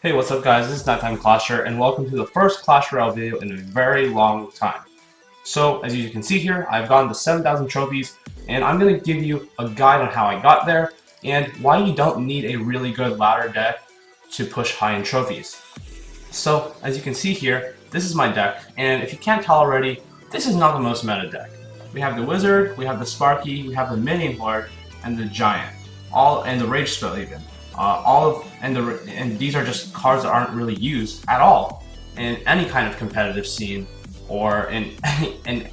Hey, what's up guys? This is Nighttime Clasher, and welcome to the first Clash Royale video in a very long time. So, as you can see here, I've gotten to 7,000 trophies, and I'm going to give you a guide on how I got there, and why you don't need a really good ladder deck to push high in trophies. So, as you can see here, this is my deck, and if you can't tell already, this is not the most meta deck. We have the Wizard, we have the Sparky, we have the Minion Horde, and the Giant, and the Rage Spell even. And these are just cards that aren't really used at all in any kind of competitive scene or in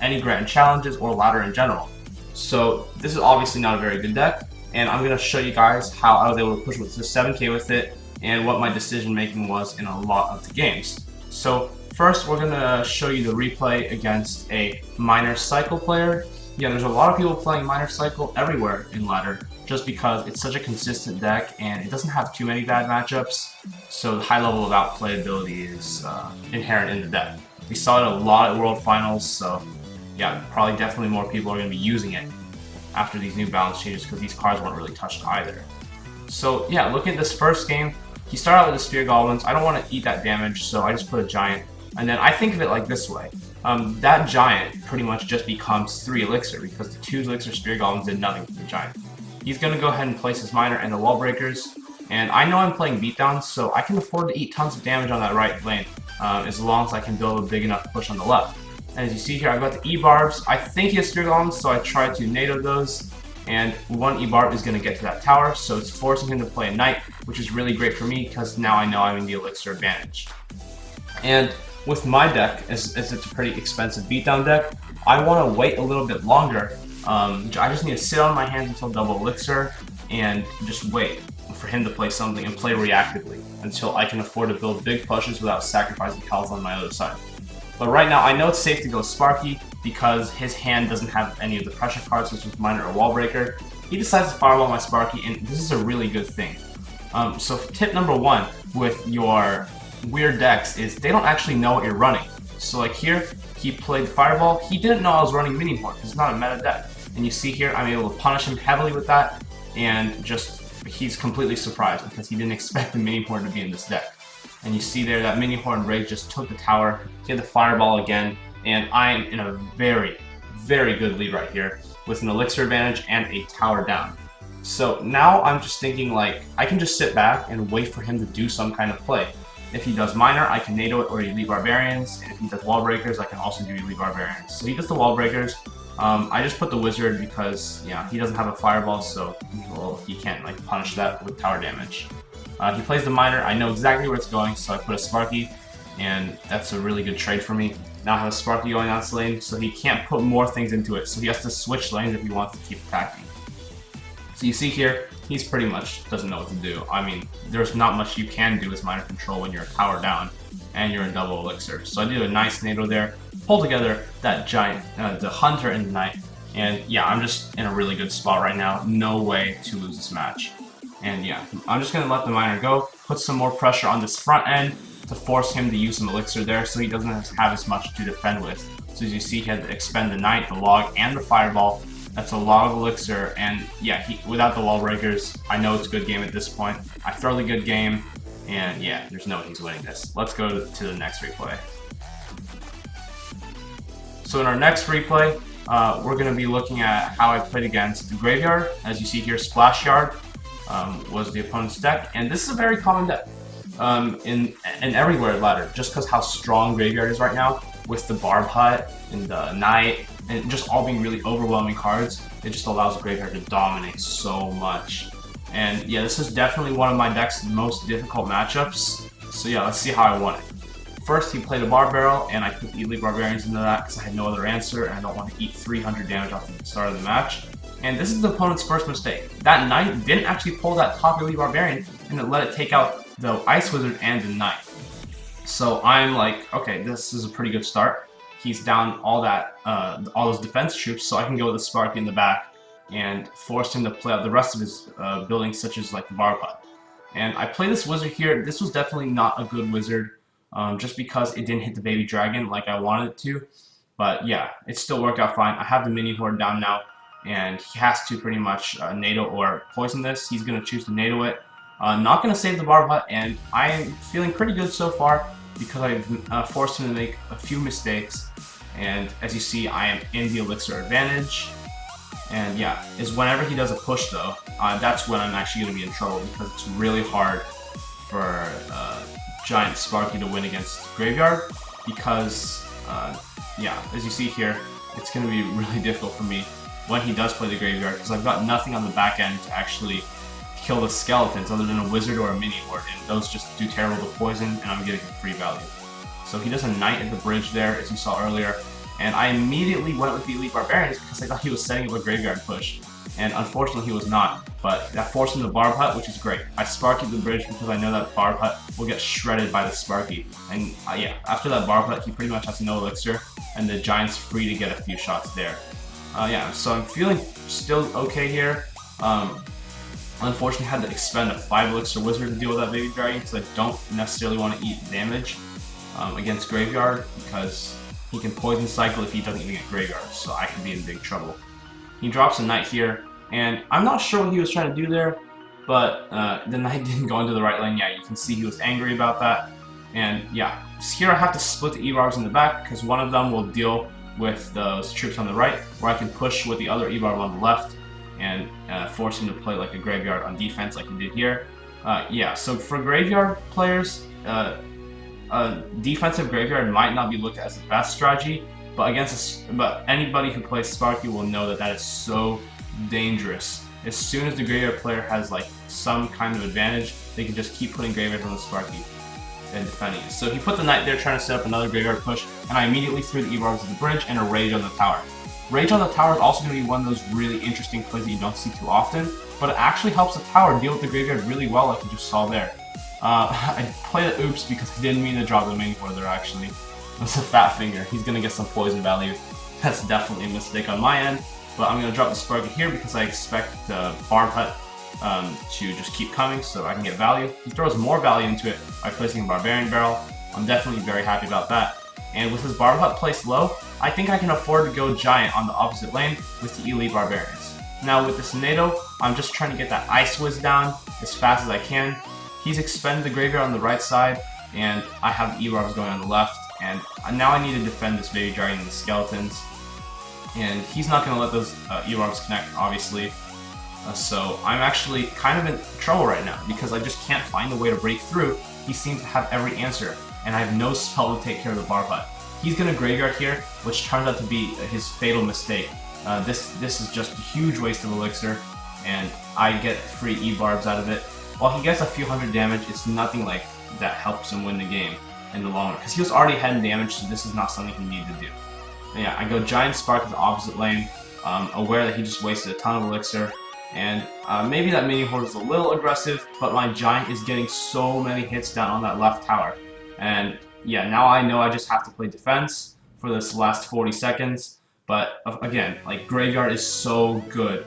any grand challenges or ladder in general. So this is obviously not a very good deck, and I'm going to show you guys how I was able to push with the 7k with it and what my decision making was in a lot of the games. So first we're going to show you the replay against a Minor Cycle player. Yeah, there's a lot of people playing Minor Cycle everywhere in ladder, just because it's such a consistent deck and it doesn't have too many bad matchups, so the high level of outplayability is inherent in the deck. We saw it a lot at World Finals, so yeah, probably definitely more people are going to be using it after these new balance changes because these cards weren't really touched either. So yeah, looking at this first game, he started out with the Spear Goblins. I don't want to eat that damage, so I just put a Giant. And then I think of it like this way. That Giant pretty much just becomes 3 Elixir because the 2 Elixir Spear Goblins did nothing for the Giant. He's going to go ahead and place his Miner and the Wall Breakers. And I know I'm playing Beatdown, so I can afford to eat tons of damage on that right lane, as long as I can build a big enough push on the left. And as you see here, I've got the E-Barbs. I think he has Spear Goblins, so I tried to NATO those. And one E-Barb is going to get to that tower, so it's forcing him to play a Knight, which is really great for me because now I know I'm in the Elixir advantage. And with my deck, as it's a pretty expensive Beatdown deck, I want to wait a little bit longer. I just need to sit on my hands until double Elixir and just wait for him to play something and play reactively until I can afford to build big pushes without sacrificing health on my other side. But right now, I know it's safe to go Sparky because his hand doesn't have any of the pressure cards, such as Miner or Wall Breaker. He decides to Fireball my Sparky, and this is a really good thing. So tip number 1 with your weird decks is they don't actually know what you're running. So like here, he played Fireball. He didn't know I was running Minion Horde because it's not a meta deck. And you see here, I'm able to punish him heavily with that, and just he's completely surprised because he didn't expect the Minion Horde to be in this deck. And you see there that Minion Horde Rage just took the tower, he had the Fireball again, and I am in a very, very good lead right here with an Elixir advantage and a tower down. So now I'm just thinking like, I can just sit back and wait for him to do some kind of play. If he does Miner, I can NATO it or Elite Barbarians, and if he does Wall Breakers, I can also do Elite Barbarians. So he does the Wall Breakers. I just put the Wizard because, yeah, he doesn't have a Fireball, so well, he can't like punish that with tower damage. He plays the Miner. I know exactly where it's going, so I put a Sparky, and that's a really good trade for me. Now I have a Sparky going on this lane, so he can't put more things into it, so he has to switch lanes if he wants to keep attacking. So you see here, he's pretty much doesn't know what to do. I mean, there's not much you can do as Miner control when you're tower down and you're in double Elixir. So I did a nice NATO there, pull together that Giant, the Hunter and the Knight, and yeah, I'm just in a really good spot right now. No way to lose this match. And yeah, I'm just going to let the Miner go, put some more pressure on this front end to force him to use some Elixir there so he doesn't have as much to defend with. So as you see, he had to expend the Knight, the Log, and the Fireball. That's a lot of Elixir, and yeah, without the Wall Breakers, I know it's a good game at this point. I thoroughly good game, and yeah, there's no way he's winning this. Let's go to the next replay. So in our next replay, we're going to be looking at how I played against the Graveyard. As you see here, Splash Yard was the opponent's deck, and this is a very common deck in everywhere ladder, just because how strong Graveyard is right now with the Barb Hut and the Knight, and just all being really overwhelming cards. It just allows the Graveyard to dominate so much. And yeah, this is definitely one of my deck's most difficult matchups. So yeah, let's see how I won it. First, he played a Bar Barrel, and I put the Elite Barbarians into that because I had no other answer, and I don't want to eat 300 damage off the start of the match. And this is the opponent's first mistake. That Knight didn't actually pull that top Elite Barbarian, and it let it take out the Ice Wizard and the Knight. So I'm like, okay, this is a pretty good start. He's down all those defense troops, so I can go with the Sparky in the back and force him to play out the rest of his buildings, such as like the Barb Hut. And I play this Wizard here. This was definitely not a good Wizard, just because it didn't hit the Baby Dragon like I wanted it to. But yeah, it still worked out fine. I have the Minion Horde down now, and he has to pretty much NATO or poison this. He's going to choose to NATO it, Not going to save the Barb Hut, and I am feeling pretty good so far because I've forced him to make a few mistakes. And as you see, I am in the Elixir advantage. And yeah, is whenever he does a push though, that's when I'm actually going to be in trouble because it's really hard for Giant Sparky to win against Graveyard because, yeah, as you see here, it's going to be really difficult for me when he does play the Graveyard because I've got nothing on the back end to actually kill the skeletons other than a wizard or a mini horde, and those just do terrible to poison, and I'm getting free value. So he does a knight at the bridge there, as you saw earlier, and I immediately went with the Elite Barbarians because I thought he was setting up a Graveyard push, and unfortunately he was not, but that forced him to Barb Hut, which is great. I Sparky the bridge because I know that Barb Hut will get shredded by the Sparky, and yeah, after that Barb Hut he pretty much has no Elixir, and the Giant's free to get a few shots there. Yeah, so I'm feeling still okay here. Unfortunately, I had to expend a 5 Elixir Wizard to deal with that Baby Dragon because I don't necessarily want to eat damage against Graveyard because he can Poison Cycle if he doesn't even get Graveyard, so I could be in big trouble. He drops a Knight here, and I'm not sure what he was trying to do there, but the Knight didn't go into the right lane. Yeah, you can see he was angry about that. And yeah, here I have to split the E-Barbs in the back because one of them will deal with those troops on the right, where I can push with the other E-Barb on the left and force him to play like a Graveyard on defense like he did here. Yeah, so for Graveyard players, defensive Graveyard might not be looked at as the best strategy, but but anybody who plays Sparky will know that that is so dangerous. As soon as the Graveyard player has like some kind of advantage, they can just keep putting Graveyard on the Sparky and defending it. So he put the Knight there trying to set up another Graveyard push, and I immediately threw the E-Barbs to the bridge and a Rage on the tower. Rage on the tower is also going to be one of those really interesting plays that you don't see too often, but it actually helps the tower deal with the Graveyard really well, like you just saw there. I played it oops because I didn't mean to drop the main core there actually. That's a fat finger. He's going to get some poison value. That's definitely a mistake on my end, but I'm going to drop the Sparky here because I expect the Barb Hut to just keep coming so I can get value. He throws more value into it by placing a Barbarian Barrel. I'm definitely very happy about that. And with his Barb Hut placed low, I think I can afford to go Giant on the opposite lane with the Elite Barbarians. Now with this NATO, I'm just trying to get that Ice Whiz down as fast as I can. He's expended the Graveyard on the right side, and I have the E-Barbs going on the left, and now I need to defend this Baby Dragon and the Skeletons. And he's not going to let those E-Barbs connect, obviously. So I'm actually kind of in trouble right now because I just can't find a way to break through. He seems to have every answer, and I have no spell to take care of the Barb Hut. He's going to Graveyard here, which turns out to be his fatal mistake. This is just a huge waste of Elixir, and I get free E-Barbs out of it. While he gets a few hundred damage, it's nothing like that helps him win the game in the long run, because he was already ahead in damage, so this is not something he needed to do. And yeah, I go Giant Spark to the opposite lane, aware that he just wasted a ton of Elixir, and maybe that mini horde is a little aggressive, but my Giant is getting so many hits down on that left tower. And yeah, now I know I just have to play defense for this last 40 seconds, but again, like Graveyard is so good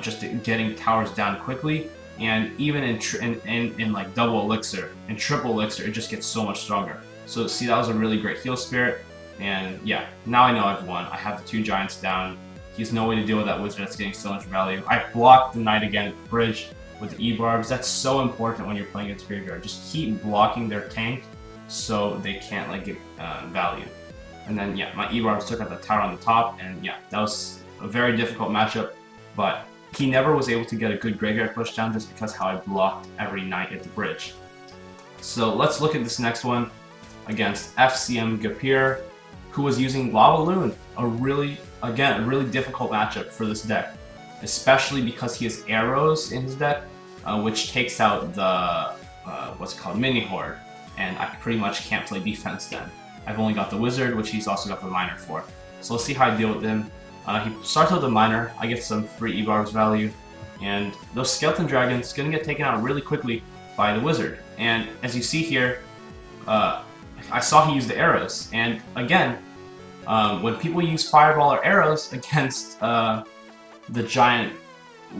just at getting towers down quickly, and even in like double Elixir and triple Elixir, it just gets so much stronger. So see, that was a really great heal spirit, and yeah, now I know I've won. I have the 2 Giants down. He has no way to deal with that Wizard that's getting so much value. I blocked the Knight again at the bridge with the E-Barbs. That's so important when you're playing against Graveyard. Just keep blocking their tank so they can't like get value. And then yeah, my E-Barbs took out the tower on the top, and yeah, that was a very difficult matchup, but he never was able to get a good Graveyard push down just because how I blocked every Knight at the bridge. So let's look at this next one against FCM Gapir, who was using Lava Loon, a really difficult matchup for this deck, especially because he has arrows in his deck, which takes out the what's called mini horde, and I pretty much can't play defense then. I've only got the Wizard, which he's also got the Miner for. So let's see how I deal with him. He starts with the Miner. I get some free E-Barbs value, and those Skeleton Dragons gonna get taken out really quickly by the Wizard. And as you see here, I saw he used the arrows, and again, when people use Fireball or arrows against the giant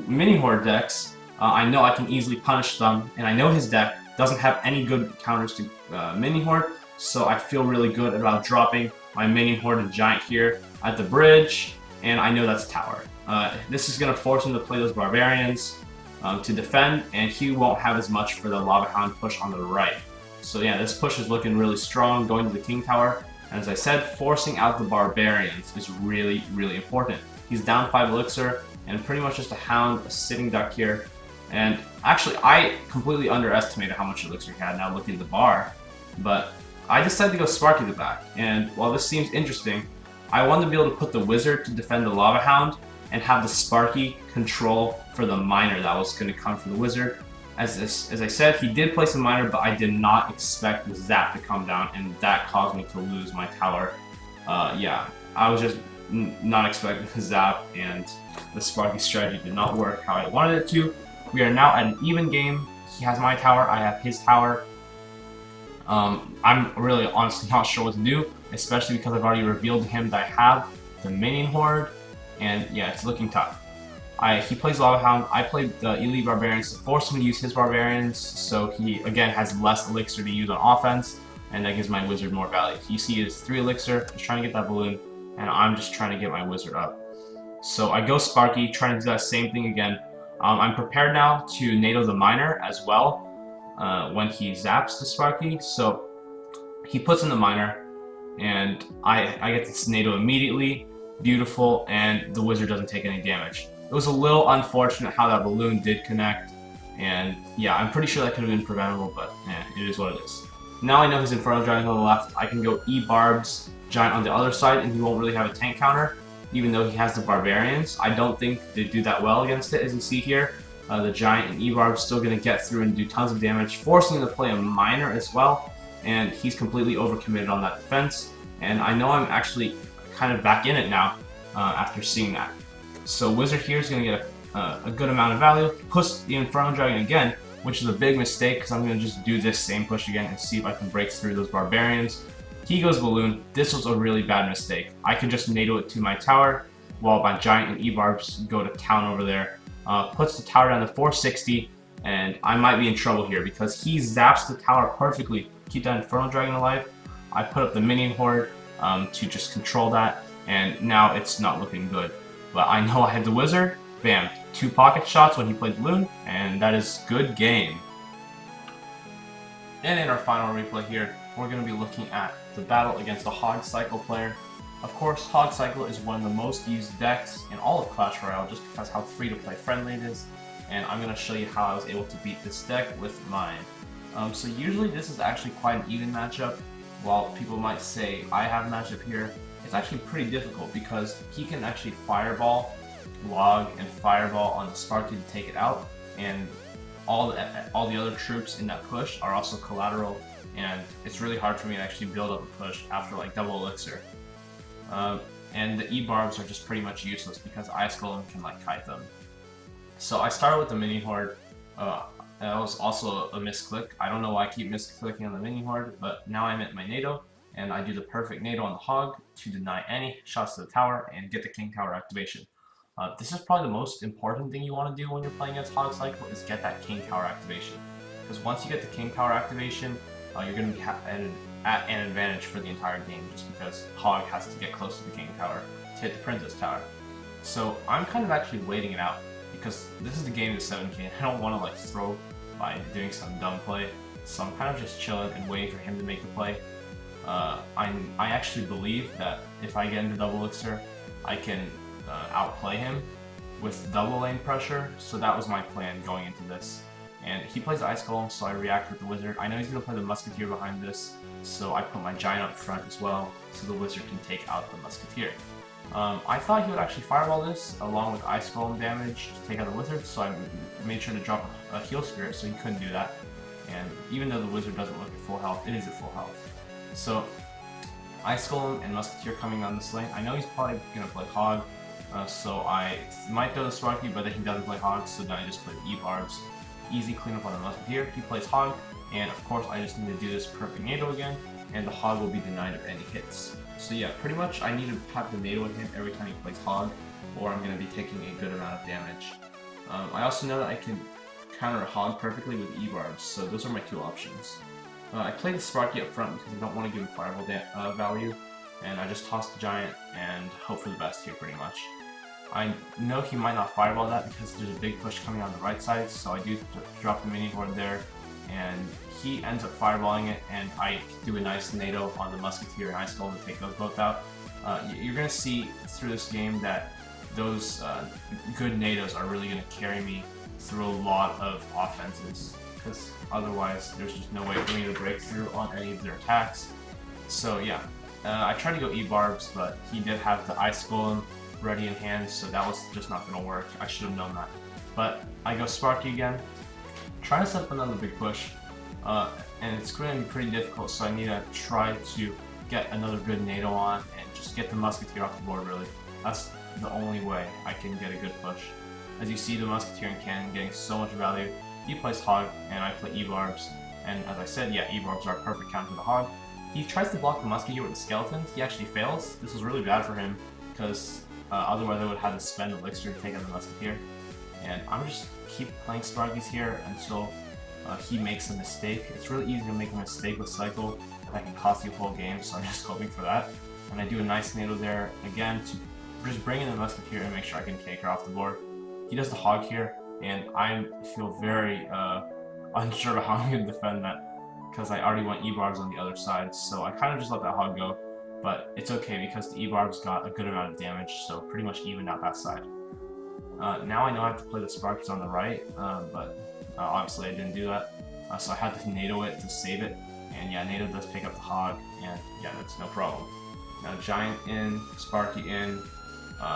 mini horde decks, I know I can easily punish them, and I know his deck doesn't have any good counters to mini horde, so I feel really good about dropping my mini horde and giant here at the bridge, and I know that's tower. This is going to force him to play those barbarians, to defend, and he won't have as much for the Lava Hound push on the right. So yeah, this push is looking really strong, going to the King Tower, and as I said, forcing out the Barbarians is really, really important. He's down 5 Elixir, and pretty much just a Hound, a sitting duck here, and actually I completely underestimated how much Elixir he had now looking at the bar, but I decided to go Sparky the back, and while this seems interesting, I wanted to be able to put the Wizard to defend the Lava Hound, and have the Sparky control for the Miner that was going to come from the Wizard. As I said, he did place a Miner, but I did not expect the Zap to come down, and that caused me to lose my tower. Yeah, I was just not expecting the Zap, and the Sparky strategy did not work how I wanted it to. We are now at an even game. He has my tower, I have his tower. I'm really honestly not sure what to do, especially because I've already revealed to him that I have the Minion Horde, and yeah, it's looking tough. He plays Lava Hound, I played the Elite Barbarians to force him to use his Barbarians, so he again has less Elixir to use on offense, and that gives my Wizard more value. You see it's 3 Elixir, he's trying to get that balloon, and I'm just trying to get my Wizard up. So I go Sparky, trying to do that same thing again. I'm prepared now to NATO the Miner as well when he zaps the Sparky, so he puts in the Miner, and I get this NATO immediately, beautiful, and the Wizard doesn't take any damage. It was a little unfortunate how that balloon did connect, and yeah, I'm pretty sure that could have been preventable, but it is what it is. Now I know his Inferno Giant on the left, I can go E-Barbs Giant on the other side, and he won't really have a tank counter, even though he has the Barbarians. I don't think they do that well against it, as you see here. The Giant and E-Barb still going to get through and do tons of damage, forcing him to play a Miner as well, and he's completely overcommitted on that defense, and I know I'm actually kind of back in it now after seeing that. So Wizard here is going to get a good amount of value, push the Inferno Dragon again, which is a big mistake because I'm going to just do this same push again and see if I can break through those Barbarians. He goes Balloon. This was a really bad mistake. I could just NATO it to my tower while my Giant and E-Barbs go to town over there. Puts the tower down to 460, and I might be in trouble here because he zaps the tower perfectly. Keep that Inferno Dragon alive. I put up the Minion Horde to just control that, and now it's not looking good. But I know I had the Wizard. Bam, 2 pocket shots when he played Balloon, and that is good game. And in our final replay here, we're going to be looking at the battle against the Hog Cycle player. Of course, Hog Cycle is one of the most used decks in all of Clash Royale just because how free to play friendly it is, and I'm going to show you how I was able to beat this deck with mine. So usually this is actually quite an even matchup. While people might say I have a matchup here, it's actually pretty difficult because he can actually Fireball, Log, and Fireball on the Sparky to take it out, and all the other troops in that push are also collateral, and it's really hard for me to actually build up a push after like double Elixir. And the E-Barbs are just pretty much useless because Ice Golem can like kite them. So I started with the Mini Horde. That was also a misclick. I don't know why I keep misclicking on the Mini Horde, but now I'm at my NATO, and I do the perfect NATO on the Hog to deny any shots to the tower and get the King Tower activation. This is probably the most important thing you want to do when you're playing against Hog Cycle is get that King Tower activation. Because once you get the King Tower activation, you're going to be at an advantage for the entire game just because Hog has to get close to the King Tower to hit the Princess Tower. So I'm kind of actually waiting it out because this is the game to 7k and I don't want to like throw by doing some dumb play. So I'm kind of just chilling and waiting for him to make the play. I actually believe that if I get into double Elixir, I can outplay him with double lane pressure, so that was my plan going into this. And he plays Ice Golem, so I react with the Wizard. I know he's going to play the Musketeer behind this, so I put my Giant up front as well, so the Wizard can take out the Musketeer. I thought he would actually Fireball this, along with Ice Golem damage to take out the Wizard, so I made sure to drop a Heal Spirit so he couldn't do that. And even though the Wizard doesn't look at full health, it is at full health. So, Ice Golem and Musketeer coming on this lane. I know he's probably going to play Hog, so I might throw the Sparky, but then he doesn't play Hog, so then I just play the E-Barbs. Easy cleanup on the Musketeer. He plays Hog, and of course I just need to do this perfect NATO again, and the Hog will be denied of any hits. So yeah, pretty much I need to have the NATO in him every time he plays Hog, or I'm going to be taking a good amount of damage. I also know that I can counter Hog perfectly with E-Barbs, so those are my 2 options. I play the Sparky up front because I don't want to give him Fireball value, and I just toss the Giant and hope for the best here pretty much. I know he might not fireball that because there's a big push coming on the right side, so I do drop the mini horde there, and he ends up fireballing it, and I do a nice NATO on the Musketeer and Ice Golem to take those both out. You're going to see through this game that those good NATOs are really going to carry me through a lot of offenses, because otherwise there's just no way for me to break through on any of their attacks. So yeah, I tried to go E-Barbs, but he did have the Ice Golem ready in hand, so that was just not going to work. I should have known that. But I go Sparky again, trying to set up another big push, and it's going to be pretty difficult, so I need to try to get another good NATO on and just get the Musketeer off the board, really. That's the only way I can get a good push. As you see, the Musketeer and Cannon getting so much value. He plays Hog, and I play E-Barbs, and as I said, yeah, E-Barbs are a perfect counter to the Hog. He tries to block the Musketeer with the Skeletons. He actually fails. This was really bad for him, because otherwise I would have had to spend Elixir to take out the Musketeer. And I'm just keep playing Sparkies here until he makes a mistake. It's really easy to make a mistake with Cycle that can cost you a whole game, so I'm just hoping for that. And I do a nice NATO there, again, to just bring in the Musketeer and make sure I can take her off the board. He does the Hog here, and I feel very unsure about how I'm going to defend that, because I already went E-Barbs on the other side, so I kind of just let that Hog go. But it's okay because the E-Barbs got a good amount of damage, so pretty much evened out that side. Now I know I have to play the Sparkies on the right, but obviously I didn't do that, so I had to NATO it to save it, and yeah, NATO does pick up the Hog, and yeah, that's no problem. Now Giant in, Sparky in,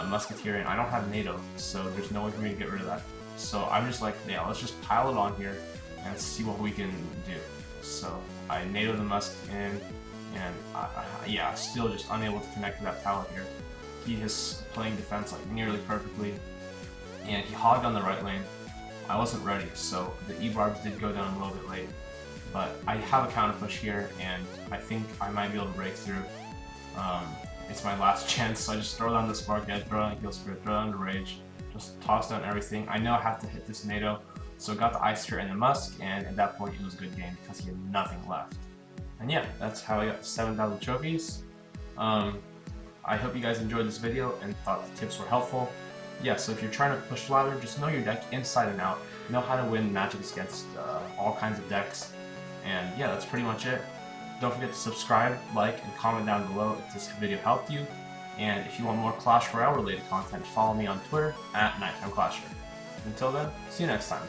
Musketeer in. I don't have NATO, so there's no way for me to get rid of that. So I'm just like, yeah, let's just pile it on here and see what we can do. So I NATO the Musk in, and yeah, still just unable to connect to that tower here. He is playing defense like nearly perfectly, and he hogged on the right lane. I wasn't ready, so the E-Barbs did go down a little bit late, but I have a counter push here, and I think I might be able to break through. It's my last chance, so I just throw down the Spark Edge, throw down the Heal Spirit, throw down the Rage, just toss down everything. I know I have to hit this NATO, so I got the Ice Spirit and the Musk, and at that point it was a good game because he had nothing left. And yeah, that's how I got 7,000 trophies. I hope you guys enjoyed this video and thought the tips were helpful. Yeah, so if you're trying to push ladder, just know your deck inside and out. Know how to win matches against all kinds of decks. And yeah, that's pretty much it. Don't forget to subscribe, like, and comment down below if this video helped you. And if you want more Clash Royale related content, follow me on Twitter @NighttimeClasher. Until then, see you next time.